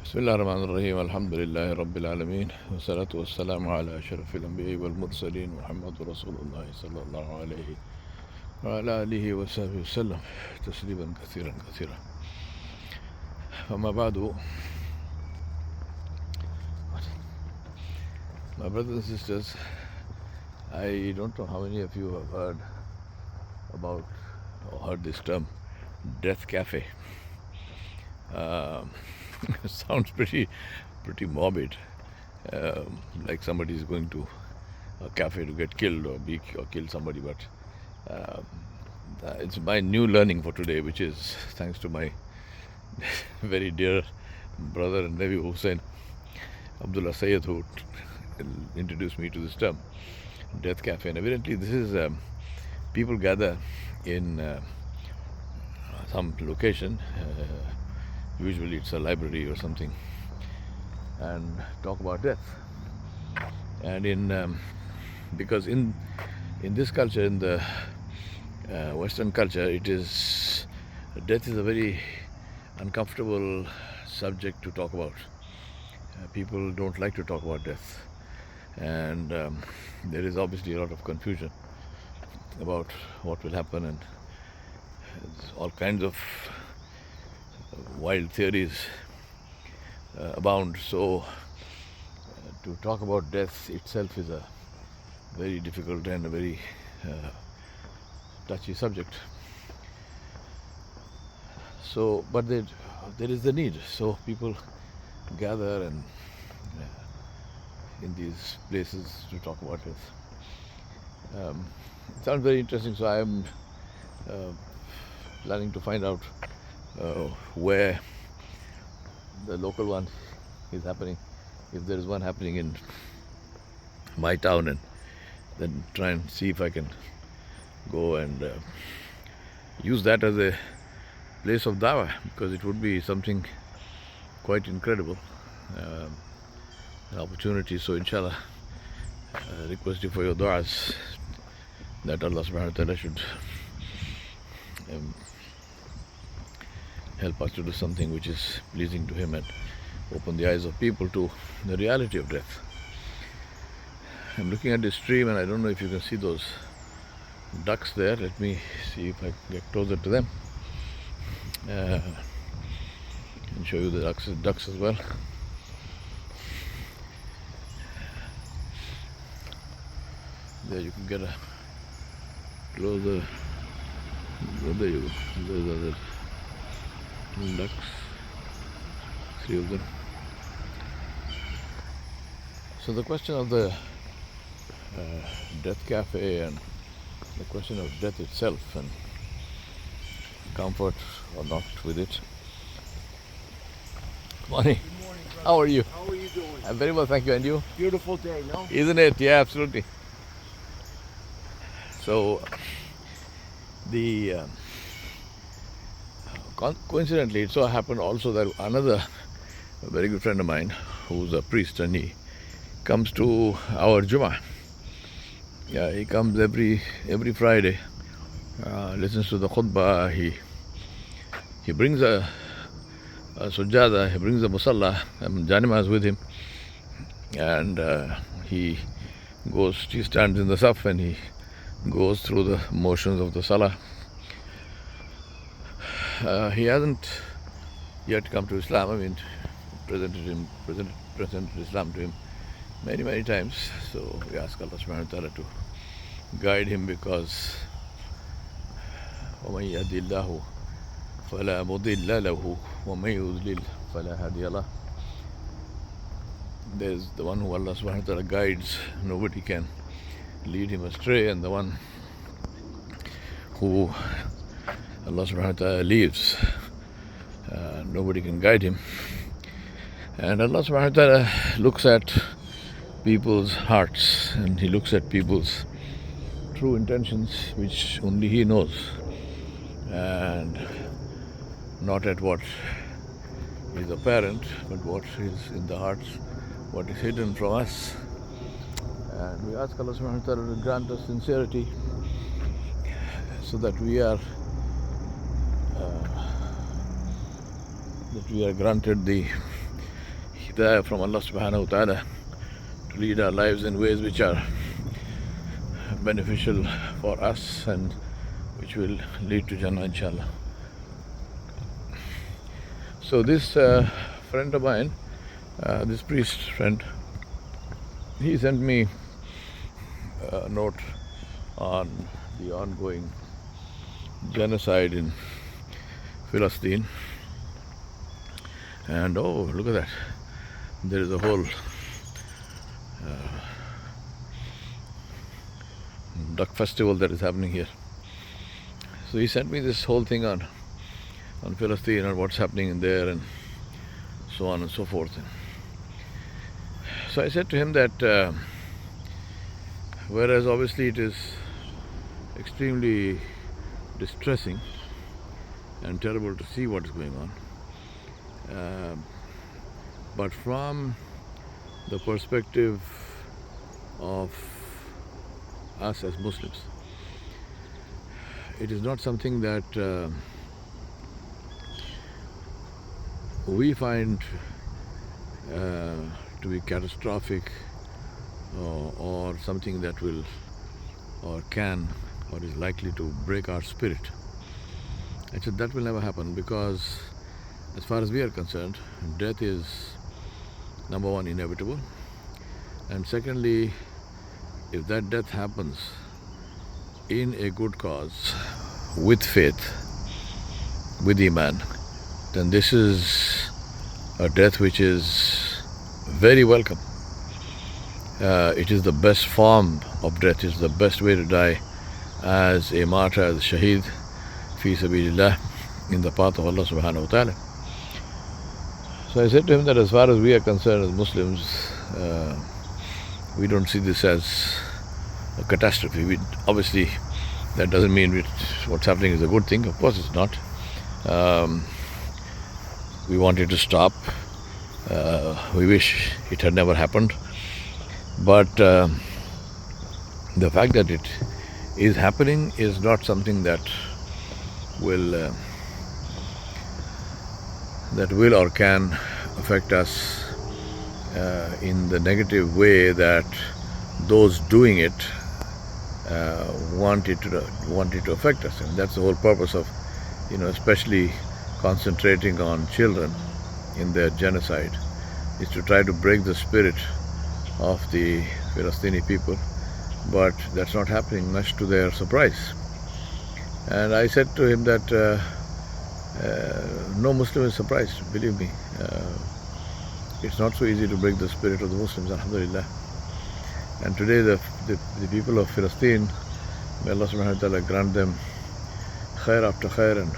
بسم الله الرحمن الرحيم الحمد لله رب العالمين والصلاة والسلام على أشرف الأنبياء والمرسلين محمد رسول الله صلى الله عليه وعلى آله وصحبه وسلم تسليما كثيرا كثيرا. أما بعد, my brothers and sisters, I don't know how many of you have heard about or heard this term, Death Cafe. Sounds pretty morbid, like somebody is going to a cafe to get killed or kill somebody. But it's my new learning for today, which is thanks to my very dear brother and nephew Hussein Abdullah Sayyed, who introduced me to this term, Death Cafe. And evidently this is people gather in some location, usually it's a library or something, and talk about death. And because in this culture, in the Western culture, death is a very uncomfortable subject to talk about. People don't like to talk about death, and there is obviously a lot of confusion about what will happen, and all kinds of wild theories abound. So to talk about death itself is a very difficult and a very touchy subject. So, but there is the need. So people gather and in these places to talk about death. It sounds very interesting. So I am planning to find out where the local one is happening, if there is one happening in my town, and then try and see if I can go and use that as a place of dawah, because it would be something quite incredible, an opportunity. So inshallah, request you for your du'as that Allah subhanahu wa ta'ala should help us to do something which is pleasing to Him and open the eyes of people to the reality of death. I'm looking at this stream and I don't know if you can see those ducks there. Let me see if I get closer to them and show you the ducks as well. There you can get a closer. Oh, there you go. Those are the ducks, 3 of them. So the question of the Death Cafe and the question of death itself and comfort or not with it. Morning. Good morning, brother. How are you? How are you doing? I'm very well, thank you. And you? Beautiful day, no? Isn't it? Yeah, absolutely. So the coincidentally, it so happened also that another very good friend of mine, who's a priest, and he comes to our Jummah. Yeah, he comes every Friday, listens to the khutbah. He brings a sujjada, he brings a musalla, janimaz with him, and he stands in the saf and he goes through the motions of the salah. He hasn't yet come to Islam. I mean, presented Islam to him many times. So we ask Allah subhanahu wa ta'ala to guide him, because وَمَن يَهْدِ اللَّهُ فَلَا مُضِلَّ لَهُ وَمَن يُضْلِلْ فَلَا هَادِيَ لَهُ. There's the one who Allah subhanahu wa ta'ala guides, nobody can lead him astray, and the one who Allah subhanahu wa ta'ala leaves, nobody can guide him. And Allah subhanahu wa ta'ala looks at people's hearts, and He looks at people's true intentions, which only He knows, and not at what is apparent, but what is in the hearts, what is hidden from us. And we ask Allah subhanahu wa ta'ala to grant us sincerity, so that we are granted the hidayah from Allah subhanahu wa ta'ala to lead our lives in ways which are beneficial for us and which will lead to Jannah, inshallah. So this friend of mine, this priest friend, he sent me a note on the ongoing genocide in Palestine. And oh, look at that. There is a whole duck festival that is happening here. So he sent me this whole thing on Palestine and what's happening in there and so on and so forth. So I said to him that whereas obviously it is extremely distressing and terrible to see what is going on, but from the perspective of us as Muslims, it is not something that we find to be catastrophic or something that will or can or is likely to break our spirit. I said that will never happen, because as far as we are concerned, death is number one, inevitable, and secondly, if that death happens in a good cause, with faith, with Iman, then this is a death which is very welcome. It is the best form of death, it is the best way to die, as a martyr, as a shaheed, fi sabilillah, in the path of Allah subhanahu wa ta'ala. So I said to him that as far as we are concerned as Muslims, we don't see this as a catastrophe. Obviously, that doesn't mean what's happening is a good thing. Of course it's not. We want it to stop. We wish it had never happened. But the fact that it is happening is not something that will or can affect us in the negative way that those doing it want it to affect us. And that's the whole purpose of, especially concentrating on children in their genocide, is to try to break the spirit of the Palestinian people. But that's not happening, much to their surprise. And I said to him that no Muslim is surprised, believe me. It's not so easy to break the spirit of the Muslims, alhamdulillah. And today the people of Palestine, may Allah subhanahu wa ta'ala grant them khair after khair and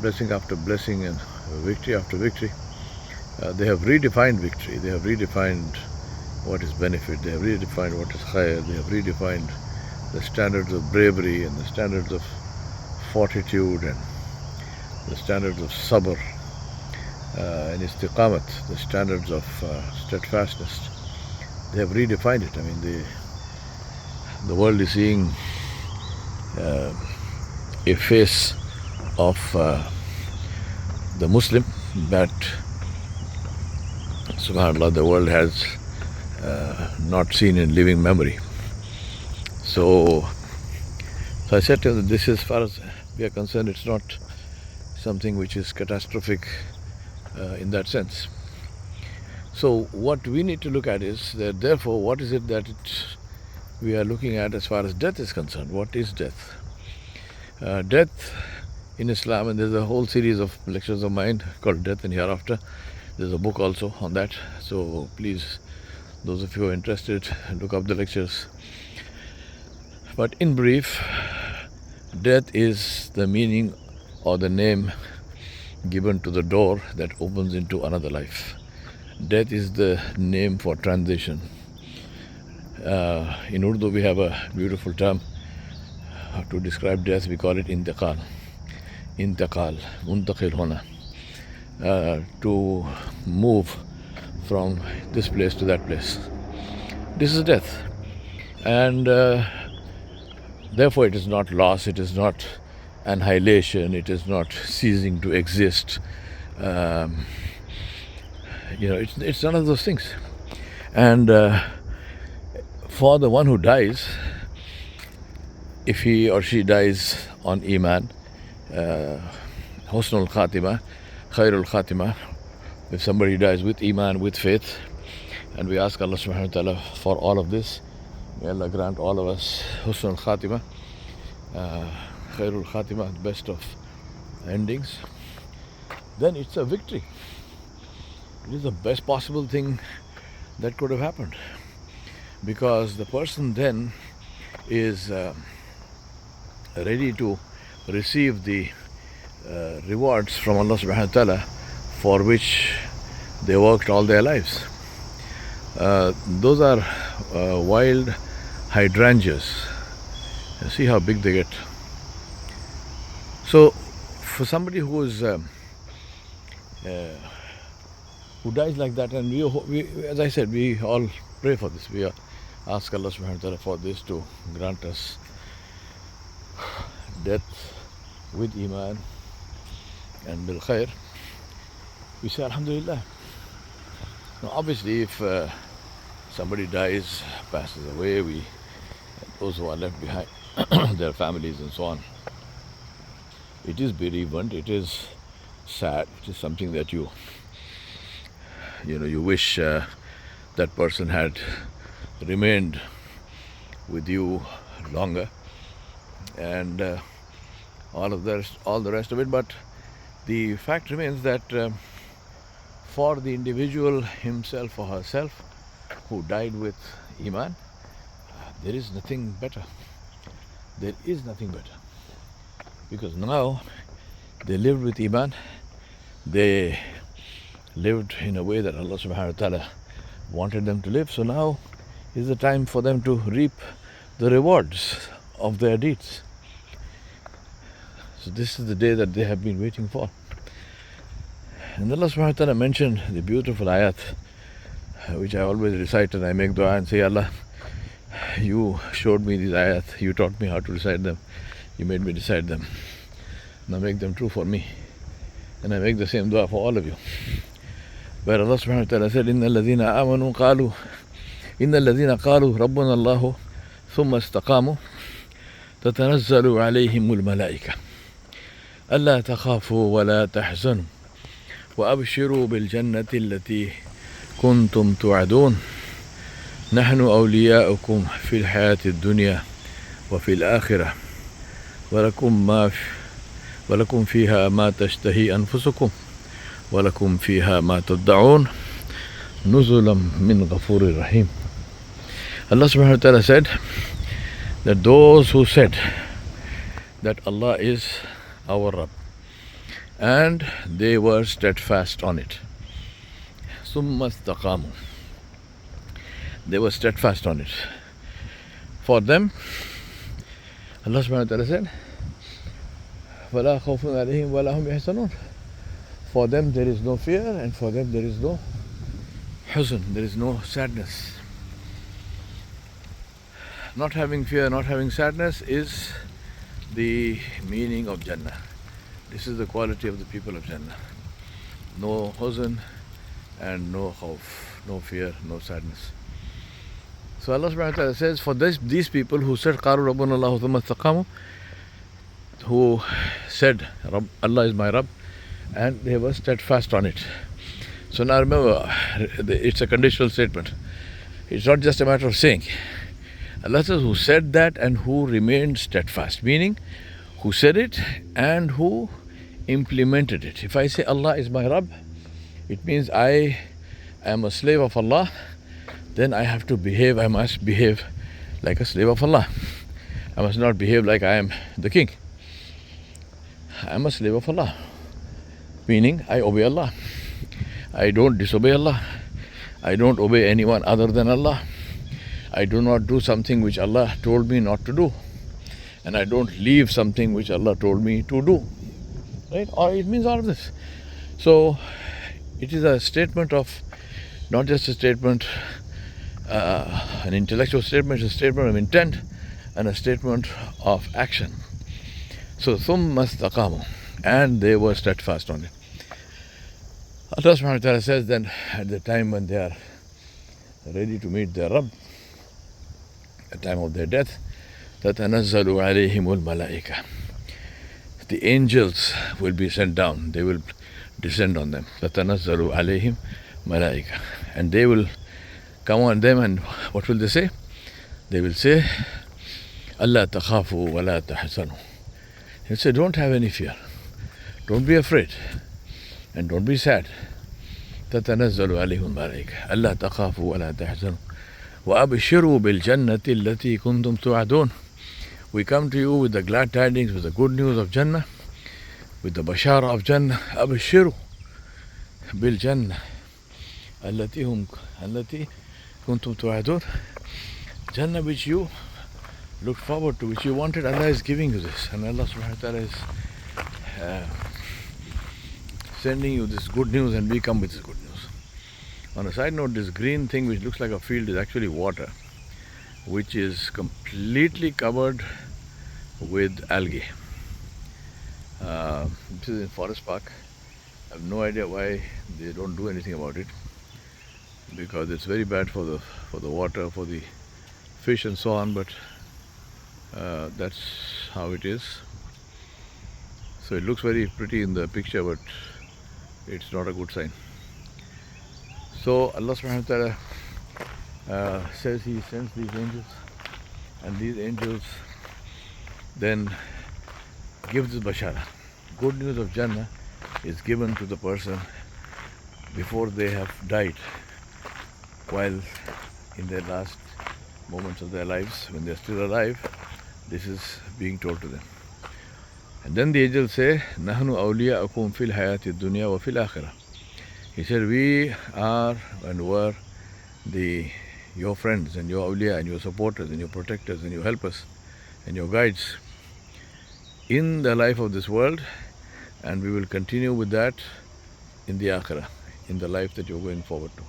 blessing after blessing and victory after victory. They have redefined victory, they have redefined what is benefit, they have redefined what is khair, they have redefined the standards of bravery and the standards of fortitude and the standards of sabr and istiqamat, the standards of steadfastness. They have redefined it. I mean, the world is seeing a face of the Muslim that, subhanAllah, the world has not seen in living memory. So I said to him that this, as far as we are concerned, it's not something which is catastrophic in that sense. So what we need to look at is that, therefore, what is it that we are looking at as far as death is concerned? What is death? Death in Islam, and there's a whole series of lectures of mine called Death and Hereafter. There's a book also on that. So please, those of you who are interested, look up the lectures. But in brief, death is the meaning or the name given to the door that opens into another life. Death is the name for transition. In Urdu we have a beautiful term to describe death. We call it intiqal. Intiqal, muntaqil hona. To move from this place to that place. This is death. And therefore it is not loss, it is not annihilation, it is not ceasing to exist. It's none of those things. And for the one who dies, if he or she dies on Iman, Husnul Khatima, Khairul Khatima, if somebody dies with Iman, with faith, and we ask Allah subhanahu wa ta'ala for all of this, may Allah grant all of us Husnul Khatima, Khairul Khatima, the best of endings, then it's a victory. It is the best possible thing that could have happened, because the person then is ready to receive the rewards from Allah subhanahu wa ta'ala for which they worked all their lives. Those are wild hydrangeas. See how big they get. So for somebody who dies like that, and we, as I said, we all pray for this. We ask Allah subhanahu wa ta'ala for this to grant us death with Iman and bil khair. We say Alhamdulillah. Now obviously if somebody dies, passes away, those who are left behind, their families and so on, it is bereavement, it is sad, it is something that you wish that person had remained with you longer, and all the rest of it. But the fact remains that for the individual himself or herself who died with Iman, there is nothing better. There is nothing better. Because now they lived with Iman, they lived in a way that Allah subhanahu wa ta'ala wanted them to live. So now is the time for them to reap the rewards of their deeds. So this is the day that they have been waiting for. And Allah subhanahu wa ta'ala mentioned the beautiful ayat, which I always recite, and I make dua and say, Allah, you showed me these ayat, you taught me how to recite them, you made me recite them. Now make them true for me. And I make the same dua for all of you. Where Allah subhanahu wa ta'ala said, إِنَّ الَّذِينَ آمَنُوا قَالُوا إِنَّ الَّذِينَ قَالُوا رَبُّنَا اللَّهُ ثُمَّ اسْتَقَامُوا تَتَنَزَّلُ عَلَيْهِمُ الْمَلَائِكَةُ أَلَّا تَخَافُوا وَلَا تَحْزَنُوا وَأَبْشِرُوا بِالْجَنَّةِ الَّتِي كُنْتُمْ تُوعَدُونَ نَحْنُ أَوْلِيَاؤُكُمْ فِي الْحَيَاةِ الدُّنْيَا وَفِي الْآخِرَةِ ولكم فيها ما تشتهي أنفسكم ولكم فيها ما تدعون نزلا من غفور رحيم. Allah subhanahu wa ta'ala said that those who said that Allah is our Rabb, and they were steadfast on it, ثم استقاموا, they were steadfast on it. For them, Allah subhanahu wa ta'ala said, فَلَا خَوْفٌ عَلَيْهِمْ وَلَا هُمْ يَحْزَنُونَ. For them there is no fear, and for them there is no huzn, there is no sadness. Not having fear, not having sadness is the meaning of Jannah. This is the quality of the people of Jannah. No huzn and no khawf, no fear, no sadness. So Allah subhanahu wa ta'ala says, for these people who said قَالُوا رَبُّنَا اللَّهُ ثُمَّ اسْتَقَامُوا, who said Allah is my Rabb, and they were steadfast on it. So now remember, it's a conditional statement. It's not just a matter of saying. Allah says who said that and who remained steadfast, meaning who said it and who implemented it. If I say Allah is my Rabb, it means I am a slave of Allah, then I must behave like a slave of Allah. I must not behave like I am the king. I am a slave of Allah, meaning I obey Allah. I don't disobey Allah. I don't obey anyone other than Allah. I do not do something which Allah told me not to do, and I don't leave something which Allah told me to do. Right? Or it means all of this. So it is a statement of, not just a statement, an intellectual statement, it's a statement of intent and a statement of action. So ثُمَّ اسْتَقَامُوا, and they were steadfast on it. Allah subhanahu wa ta'ala says that at the time when they are ready to meet their Rabb, at the time of their death, تَتَنَزَّلُ عَلَيْهِمُ الْمَلَائِكَةُ. The angels will be sent down, they will descend on them. تَتَنَزَّلُ عَلَيْهِمْ مَلَائِكَةُ. And they will come on them, and what will they say? They will say, أَلَّا تَخَافُوا وَلَا تَحْزَنُوا. He'll say, don't have any fear, don't be afraid, and don't be sad. تتنزل عليهم الملائكة ألا تخافوا ولا تحزنوا وأبشروا بالجنة التي كنتم توعدون. We come to you with the glad tidings, with the good news of Jannah, with the bashara of Jannah. أبشروا بالجنة التي كنتم توعدون. Jannah which you looked forward to, which you wanted, Allah is giving you this, and Allah subhanahu wa ta'ala is sending you this good news, and we come with this good news. On a side note, this green thing which looks like a field is actually water, which is completely covered with algae. This is in Forest Park. I have no idea why they don't do anything about it, because it's very bad for the water, for the fish and so on, but that's how it is. So it looks very pretty in the picture, but it's not a good sign. So Allah subhanahu wa ta'ala says He sends these angels, and these angels then give this bashara. Good news of Jannah is given to the person before they have died, while in their last moments of their lives, when they are still alive, this is being told to them. And then the angels say, نَحْنُ أَوْلِيَاءُكُمْ فِي الْحَيَاةِ الدُّنْيَا وَفِي الْآخِرَةِ. He said, we are and were your friends and your awliya and your supporters and your protectors and your helpers and your guides in the life of this world, and we will continue with that in the akhirah, in the life that you're going forward to.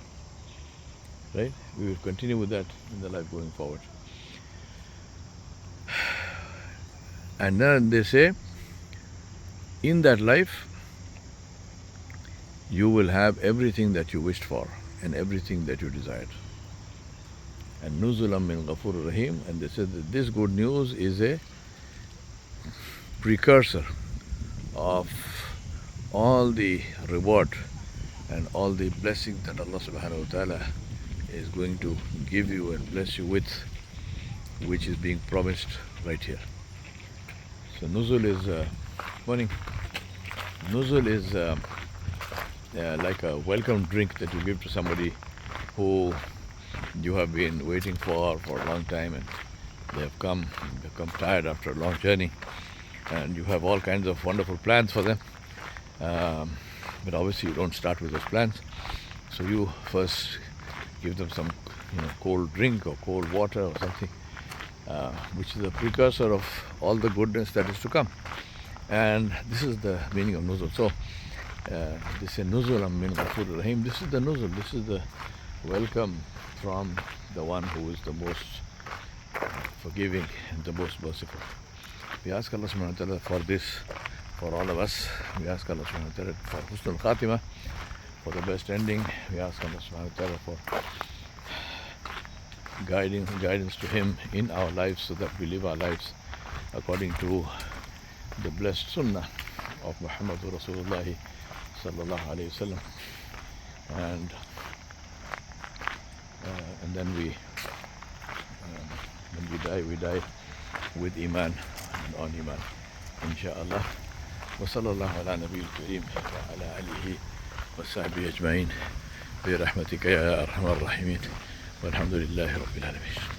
Right? We will continue with that in the life going forward. And then they say, in that life, you will have everything that you wished for and everything that you desired. And nuzulam min ghafur rahim. And they said that this good news is a precursor of all the reward and all the blessings that Allah subhanahu wa ta'ala is going to give you and bless you with, which is being promised right here. So nuzul is morning. Nuzul is like a welcome drink that you give to somebody who you have been waiting for a long time, and they have come tired after a long journey, and you have all kinds of wonderful plans for them, but obviously you don't start with those plans. So you first give them some cold drink or cold water or something, which is a precursor of all the goodness that is to come. And this is the meaning of nuzul. So this is nuzulam min ghafur rahim. This is the nuzul, this is the welcome from the one who is the most forgiving and the most merciful. We ask Allah subhanahu wa ta'ala for this, for all of us. We ask Allah subhanahu wa ta'ala for husnul khatimah, for the best ending. We ask Allah subhanahu wa ta'ala for guidance to Him in our lives, so that we live our lives according to the blessed sunnah of Muhammadur Rasulullah sallallahu alayhi wasallam. And then when we die with iman and on iman, inshaAllah. Wa sallallahu ala nabiyil kareem wa ala alihi wa sahbihi ajma'in bi rahmatika ya arhamar rahimin, walhamdulillahi rabbil alamin.